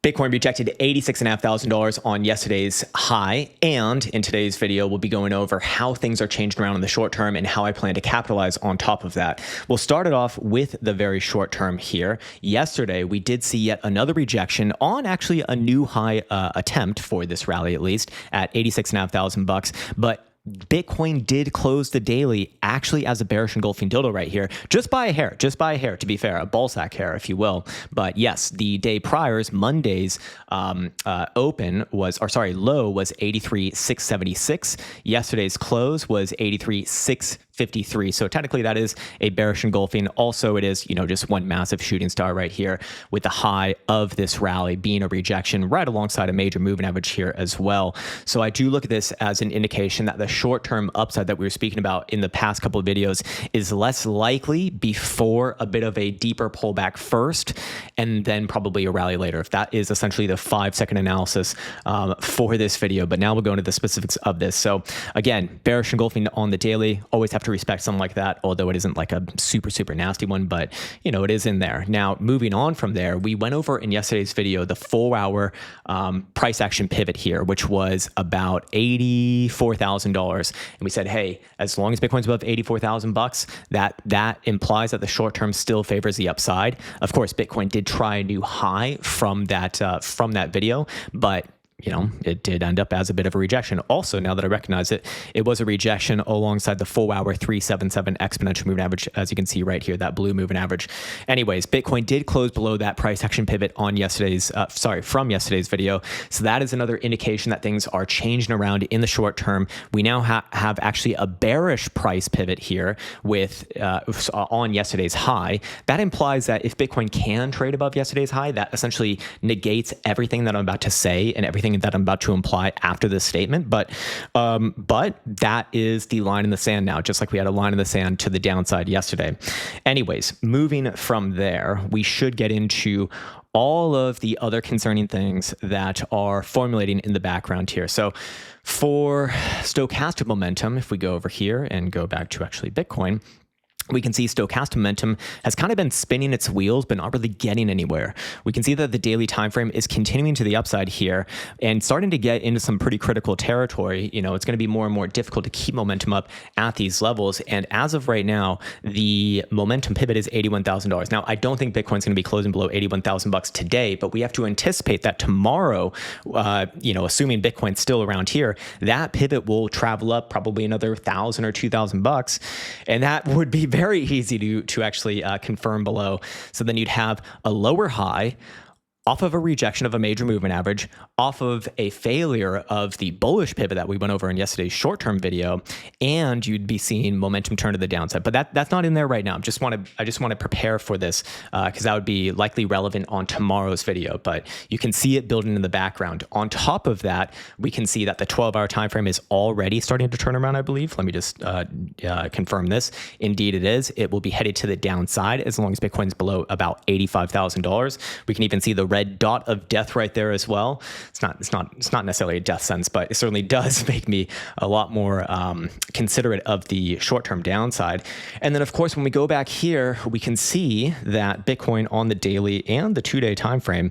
Bitcoin rejected $86,500 on yesterday's high, and in today's video, we'll be going over how things are changing around in the short term and how I plan to capitalize on top of that. We'll start it off with the very short term here. Yesterday, we did see yet another rejection on actually a new high attempt for this rally, at least at $86,500, but Bitcoin did close the daily actually as a bearish engulfing dildo right here, just by a hair, to be fair, a ballsack hair, if you will. But yes, the day prior's Monday's low was 83,676. Yesterday's close was 83,653. So technically that is a bearish engulfing. Also, it is, just one massive shooting star right here, with the high of this rally being a rejection right alongside a major moving average here as well. So I do look at this as an indication that the short-term upside that we were speaking about in the past couple of videos is less likely before a bit of a deeper pullback first, and then probably a rally later. If that is essentially the 5-second analysis for this video. But now we'll go into the specifics of this. So again, bearish engulfing on the daily, always have to respect something like that, although it isn't like a super nasty one, but it is in there. Now, moving on from there, we went over in yesterday's video the 4-hour price action pivot here, which was about $84,000. And we said, hey, as long as Bitcoin's above 84,000 bucks, that implies that the short term still favors the upside. Of course, Bitcoin did try a new high from that video, but it did end up as a bit of a rejection. Also, now that I recognize it, it was a rejection alongside the 4-hour 377 exponential moving average, as you can see right here, that blue moving average. Anyways, Bitcoin did close below that price action pivot on from yesterday's video. So that is another indication that things are changing around in the short term. We now have actually a bearish price pivot here with on yesterday's high. That implies that if Bitcoin can trade above yesterday's high, that essentially negates everything that I'm about to say and everything that I'm about to imply after this statement. But that is the line in the sand now, just like we had a line in the sand to the downside yesterday. Anyways, moving from there, we should get into all of the other concerning things that are formulating in the background here. So for stochastic momentum, if we go over here and go back to actually Bitcoin, we can see stochastic momentum has kind of been spinning its wheels, but not really getting anywhere. We can see that the daily time frame is continuing to the upside here and starting to get into some pretty critical territory. It's going to be more and more difficult to keep momentum up at these levels. And as of right now, the momentum pivot is $81,000. Now, I don't think Bitcoin's going to be closing below 81,000 bucks today, but we have to anticipate that tomorrow, assuming Bitcoin's still around here, that pivot will travel up probably another 1,000 or 2,000 bucks, and that would be very easy to actually confirm below. So then you'd have a lower high off of a rejection of a major movement average, off of a failure of the bullish pivot that we went over in yesterday's short-term video, and you'd be seeing momentum turn to the downside. But that's not in there right now. I just want to prepare for this because that would be likely relevant on tomorrow's video. But you can see it building in the background. On top of that, we can see that the 12-hour time frame is already starting to turn around, I believe. Let me just confirm this. Indeed, it is. It will be headed to the downside as long as Bitcoin's below about $85,000. We can even see the red dot of death right there as well. It's not necessarily a death sentence, but it certainly does make me a lot more considerate of the short-term downside. And then, of course, when we go back here, we can see that Bitcoin on the daily and the 2-day time frame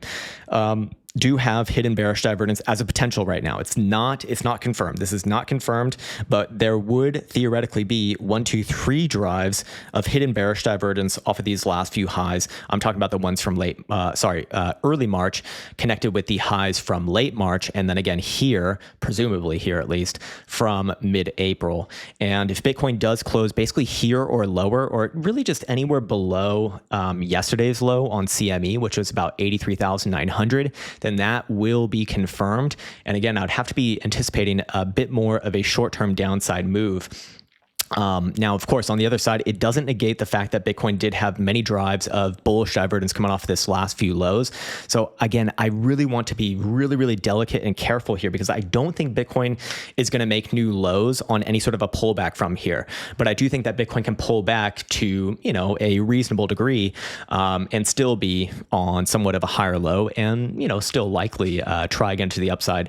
do have hidden bearish divergence as a potential right now. It's not confirmed. This is not confirmed, but there would theoretically be 1, 2, 3 drives of hidden bearish divergence off of these last few highs. I'm talking about the ones from early March connected with the highs from late March. And then again here, presumably here at least, from mid-April. And if Bitcoin does close basically here or lower, or really just anywhere below yesterday's low on CME, which was about 83,900, then that will be confirmed. And again, I'd have to be anticipating a bit more of a short-term downside move. Now, of course, on the other side, it doesn't negate the fact that Bitcoin did have many drives of bullish divergence coming off this last few lows. So again, I really want to be really delicate and careful here because I don't think Bitcoin is going to make new lows on any sort of a pullback from here. But I do think that Bitcoin can pull back to, a reasonable degree and still be on somewhat of a higher low and, still likely try again to the upside,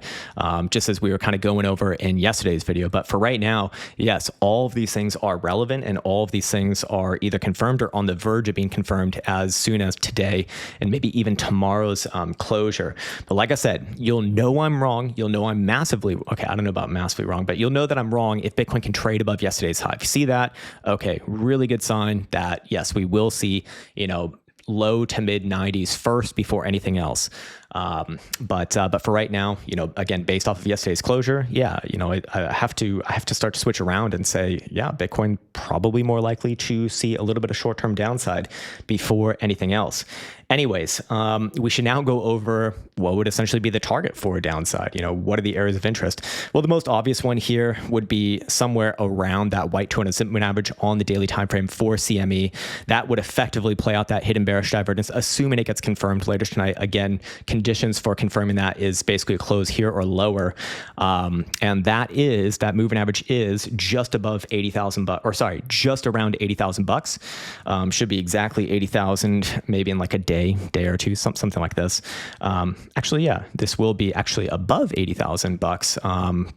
just as we were kind of going over in yesterday's video. But for right now, yes, all of these these things are relevant, and all of these things are either confirmed or on the verge of being confirmed as soon as today and maybe even tomorrow's closure. But like I said, you'll know I'm wrong. You'll know I'm massively, okay, I don't know about massively wrong, but you'll know that I'm wrong if Bitcoin can trade above yesterday's high. If you see that, okay, really good sign that yes, we will see, low to mid 90s first before anything else. But for right now, again, based off of yesterday's closure, yeah, I have to start to switch around and say, yeah, Bitcoin probably more likely to see a little bit of short-term downside before anything else. Anyways, we should now go over what would essentially be the target for a downside. What are the areas of interest? Well, the most obvious one here would be somewhere around that white 200 moving average on the daily time frame for CME. That would effectively play out that hidden bearish divergence, assuming it gets confirmed later tonight. Again, conditions for confirming that is basically a close here or lower, and that moving average is just above 80,000 bucks, or sorry, just around 80,000 bucks. Should be exactly 80,000, maybe in like a day or two, something like this. Actually, yeah, this will be actually above 80,000 bucks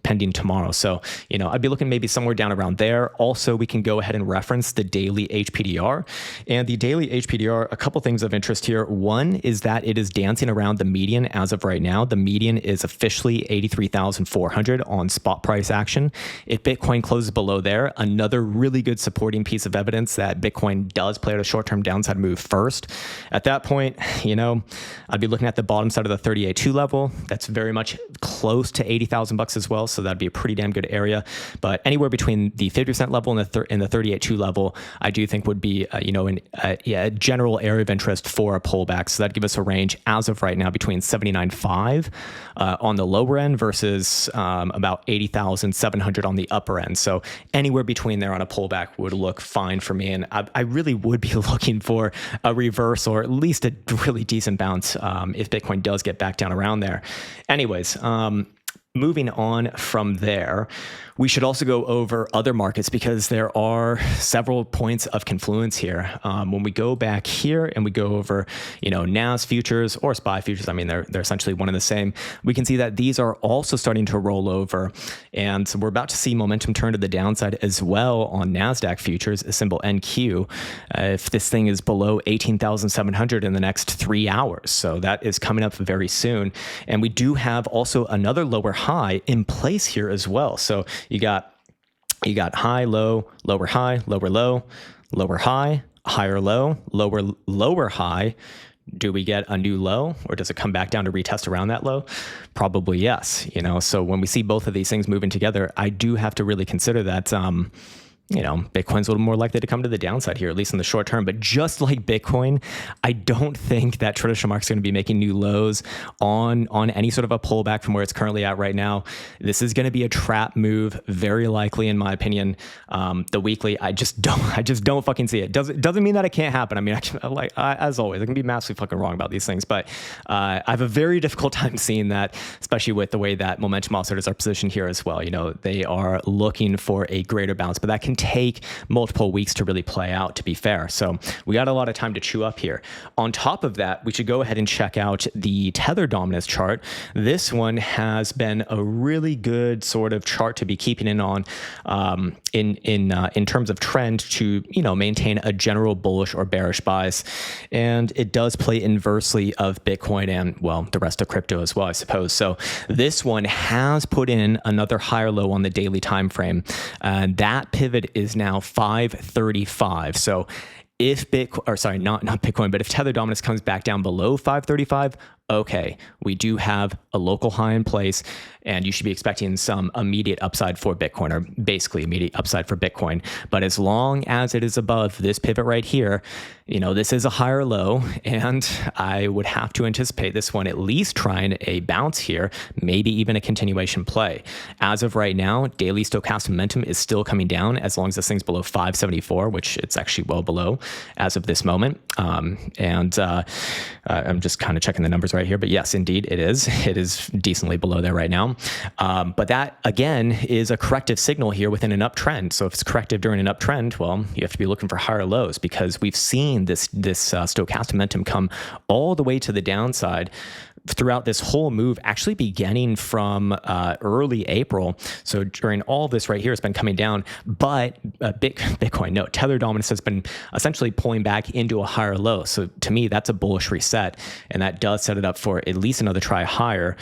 pending tomorrow. So, I'd be looking maybe somewhere down around there. Also, we can go ahead and reference the daily HPDR. And the daily HPDR, a couple things of interest here. One is that it is dancing around the median as of right now. The median is officially 83,400 on spot price action. If Bitcoin closes below there, another really good supporting piece of evidence that Bitcoin does play out a short-term downside move first. At that point, I'd be looking at the bottom side of the 38.2 level. That's very much close to 80,000 bucks as well. So that'd be a pretty damn good area. But anywhere between the 50% level and the 38.2 level, I do think would be, a general area of interest for a pullback. So that'd give us a range as of right now between 79.5 on the lower end versus about 80,700 on the upper end. So anywhere between there on a pullback would look fine for me. And I really would be looking for a reverse or at least a really decent bounce if Bitcoin does get back down around there. Anyways, moving on from there, we should also go over other markets because there are several points of confluence here. When we go back here and we go over, NAS futures or SPY futures, I mean, they're essentially one and the same. We can see that these are also starting to roll over. And so we're about to see momentum turn to the downside as well on NASDAQ futures, a symbol NQ, if this thing is below 18,700 in the next 3 hours. So that is coming up very soon. And we do have also another lower high in place here as well. So you got high, low, lower high, lower low, lower high, higher low, lower high. Do we get a new low, or does it come back down to retest around that low? Probably yes. So when we see both of these things moving together, I do have to really consider that Bitcoin's a little more likely to come to the downside here, at least in the short term. But just like Bitcoin, I don't think that traditional market's going to be making new lows on any sort of a pullback from where it's currently at right now. This is going to be a trap move, very likely, in my opinion. The weekly, I just don't fucking see it. Doesn't mean that it can't happen. I mean, as always, I can be massively fucking wrong about these things, but I have a very difficult time seeing that, especially with the way that momentum oscillators are positioned here as well. They are looking for a greater bounce, but that can take multiple weeks to really play out, to be fair. So we got a lot of time to chew up here. On top of that, we should go ahead and check out the Tether dominance chart. This one has been a really good sort of chart to be keeping in on in terms of trend to maintain a general bullish or bearish bias. And it does play inversely of Bitcoin and, well, the rest of crypto as well, I suppose. So this one has put in another higher low on the daily time frame. That pivot is now 535. So if not Bitcoin, but if Tether dominance comes back down below 535, okay, we do have a local high in place, and you should be expecting some immediate upside for Bitcoin, or basically immediate upside for Bitcoin. But as long as it is above this pivot right here, this is a higher low, and I would have to anticipate this one at least trying a bounce here, maybe even a continuation play. As of right now, daily stochastic momentum is still coming down as long as this thing's below 574, which it's actually well below as of this moment. I'm just kind of checking the numbers right here, but yes, indeed it is. It is decently below there right now. But that again is a corrective signal here within an uptrend. So if it's corrective during an uptrend, well, you have to be looking for higher lows, because we've seen this stochastic momentum come all the way to the downside throughout this whole move, actually beginning from early April. So during all this right here, it's been coming down, but Bitcoin, no, Tether dominance has been essentially pulling back into a higher low. So to me, that's a bullish reset, and that does set it up for at least another try higher.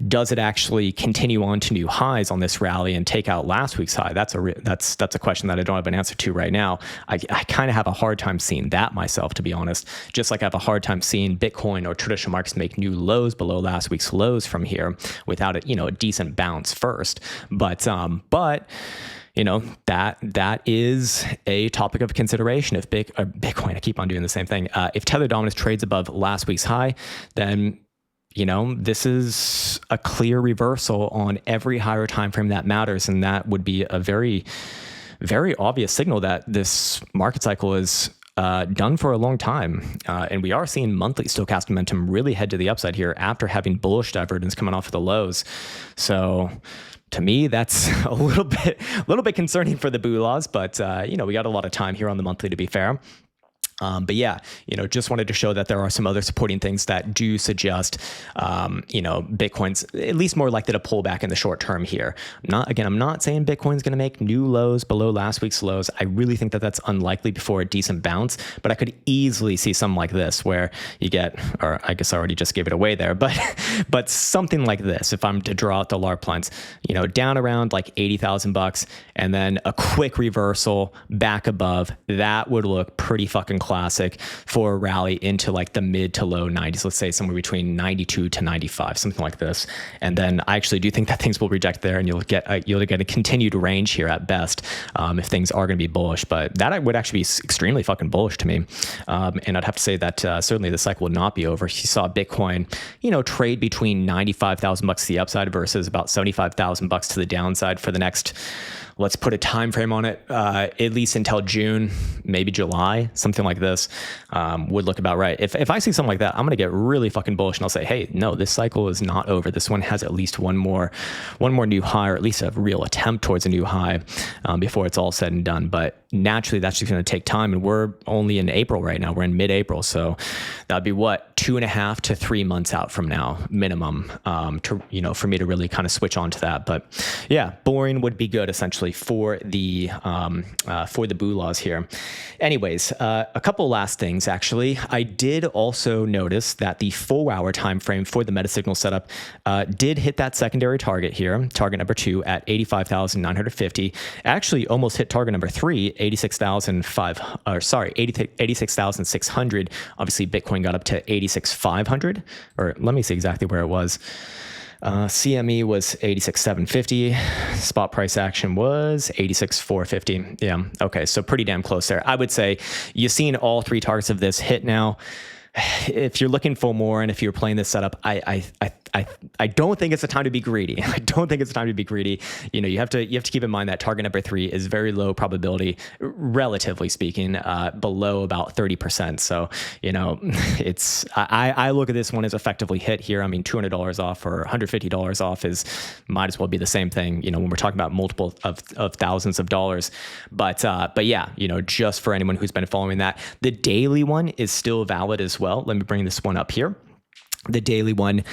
Does it actually continue on to new highs on this rally and take out last week's high? That's a question that I don't have an answer to right now. I kind of have a hard time seeing that myself, to be honest. Just like I have a hard time seeing Bitcoin or traditional markets make new lows below last week's lows from here without a decent bounce first. But that is a topic of consideration. If Bitcoin, I keep on doing the same thing. If Tether dominance trades above last week's high, then this is a clear reversal on every higher time frame that matters, and that would be a very, very obvious signal that this market cycle is done for a long time. And we are seeing monthly stochastic momentum really head to the upside here after having bullish divergence coming off of the lows. So to me, that's a little bit concerning for the Boolaws, but we got a lot of time here on the monthly, to be fair. But yeah, just wanted to show that there are some other supporting things that do suggest, Bitcoin's at least more likely to pull back in the short term here. I'm not saying Bitcoin's going to make new lows below last week's lows. I really think that that's unlikely before a decent bounce, but I could easily see something like this where you get, or I guess I already just gave it away there, but something like this, if I'm to draw out the LARP lines, down around like $80,000 and then a quick reversal back above, that would look pretty fucking classic for a rally into like the mid to low 90s, let's say somewhere between 92 to 95, something like this. And then I actually do think that things will reject there, and you'll get a continued range here at best if things are going to be bullish. But that would actually be extremely fucking bullish to me. And I'd have to say that certainly the cycle would not be over. You saw Bitcoin, trade between $95,000 to the upside versus about $75,000 to the downside for the next, let's put a time frame on it, at least until June, maybe July, something like this, would look about right. If I see something like that, I'm going to get really fucking bullish, and I'll say, hey, no, this cycle is not over. This one has at least one more new high, or at least a real attempt towards a new high before it's all said and done. But naturally, that's just going to take time, and we're only in April right now. We're in mid-April, so that'd be 2.5 to 3 months out from now, minimum, for me to really kind of switch on to that. But yeah, boring would be good essentially for the Boolaws here. Anyways, a couple last things actually. I did also notice that the 4-hour time frame for the MetaSignal setup did hit that secondary target here, target number 2 at 85,950. Actually, almost hit target number 3, 86,600. Obviously, Bitcoin got up to 86,500, or let me see exactly where it was. CME was 86,750. Spot price action was 86,450. Yeah. Okay. So pretty damn close there. I would say you've seen all 3 targets of this hit now. If you're looking for more, and if you're playing this setup, I don't think it's the time to be greedy. I don't think it's the time to be greedy. You have to keep in mind that target number 3 is very low probability, relatively speaking, below about 30%. So, I look at this one as effectively hit here. I mean, $200 off or $150 off might as well be the same thing, when we're talking about multiple of thousands of dollars. But yeah, just for anyone who's been following that, the daily one is still valid as well. Let me bring this one up here. The daily one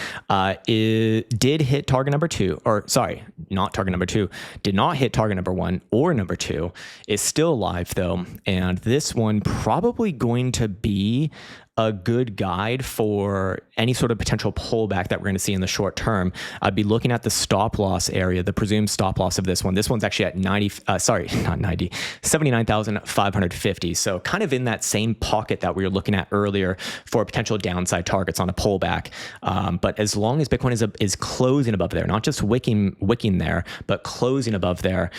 did hit target number 2, or sorry, not target number 2, did not hit target number 1 or number 2. Is still live though, and this one probably going to be a good guide for any sort of potential pullback that we're going to see in the short term. I'd be looking at the stop loss area, the presumed stop loss of this one. This one's actually at 79,550. So kind of in that same pocket that we were looking at earlier for potential downside targets on a pullback. But as long as Bitcoin is closing above there, not just wicking there, but closing above there,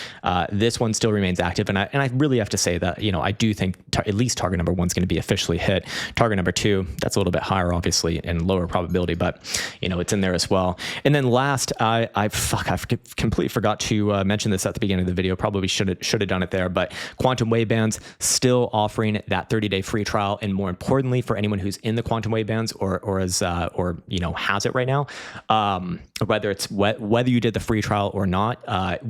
this one still remains active. And I really have to say that, I do think at least target number 1 is going to be officially hit. Target number 2, that's a little bit higher, obviously, and lower probability, but it's in there as well. And then last, I've completely forgot to mention this at the beginning of the video. Probably should have done it there. But quantum wave bands still offering that 30-day free trial, and more importantly, for anyone who's in the quantum wave bands or has it right now, whether you did the free trial or not,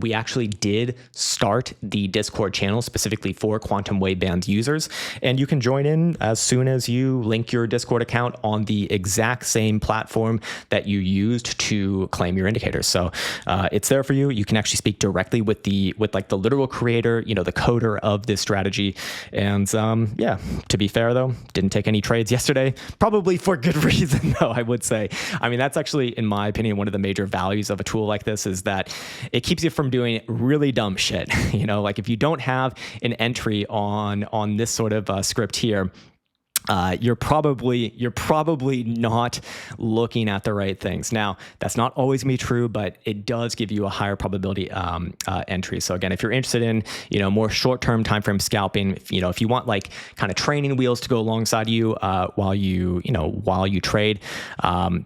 we actually did start the Discord channel specifically for quantum wave band users, and you can join in as soon as you link your Discord account on the exact same platform that you used to claim your indicators. So it's there for you. You can actually speak directly with like the literal creator, you know, the coder of this strategy. And yeah, to be fair though, didn't take any trades yesterday, probably for good reason though, I would say. I mean, that's actually, in my opinion, one of the major values of a tool like this is that it keeps you from doing really dumb shit. You know, like if you don't have an entry on this sort of script here, you're probably not looking at the right things. Now, that's not always gonna be true, but it does give you a higher probability entry. So again, if you're interested in, you know, more short-term time frame scalping, you know, if you want like kind of training wheels to go alongside you while you trade,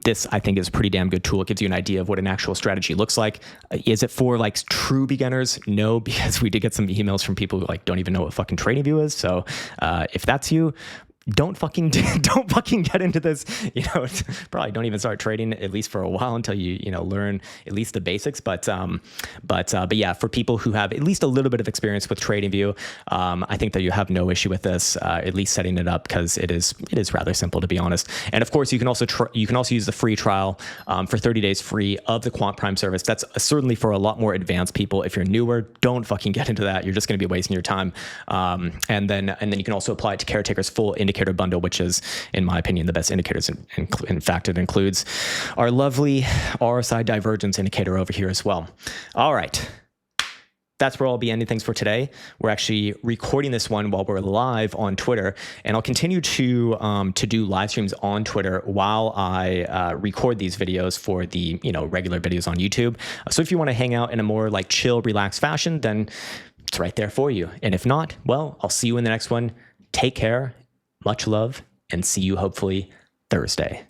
this I think is a pretty damn good tool. It gives you an idea of what an actual strategy looks like. Is it for like true beginners? No, because we did get some emails from people who like don't even know what fucking trading view is. So if that's you, don't fucking get into this. You know, probably don't even start trading at least for a while until you learn at least the basics. But yeah, for people who have at least a little bit of experience with TradingView, I think that you have no issue with this, at least setting it up, because it is rather simple, to be honest. And of course, you can also use the free trial for 30 days free of the Quant Prime service. That's certainly for a lot more advanced people. If you're newer, don't fucking get into that. You're just going to be wasting your time. And then you can also apply it to Caretaker's full indicator bundle, which is, in my opinion, the best indicators. In fact, it includes our lovely RSI divergence indicator over here as well. All right. That's where I'll be ending things for today. We're actually recording this one while we're live on Twitter, and I'll continue to do live streams on Twitter while I record these videos for the regular videos on YouTube. So if you want to hang out in a more like chill, relaxed fashion, then it's right there for you. And if not, well, I'll see you in the next one. Take care. Much love, and see you hopefully Thursday.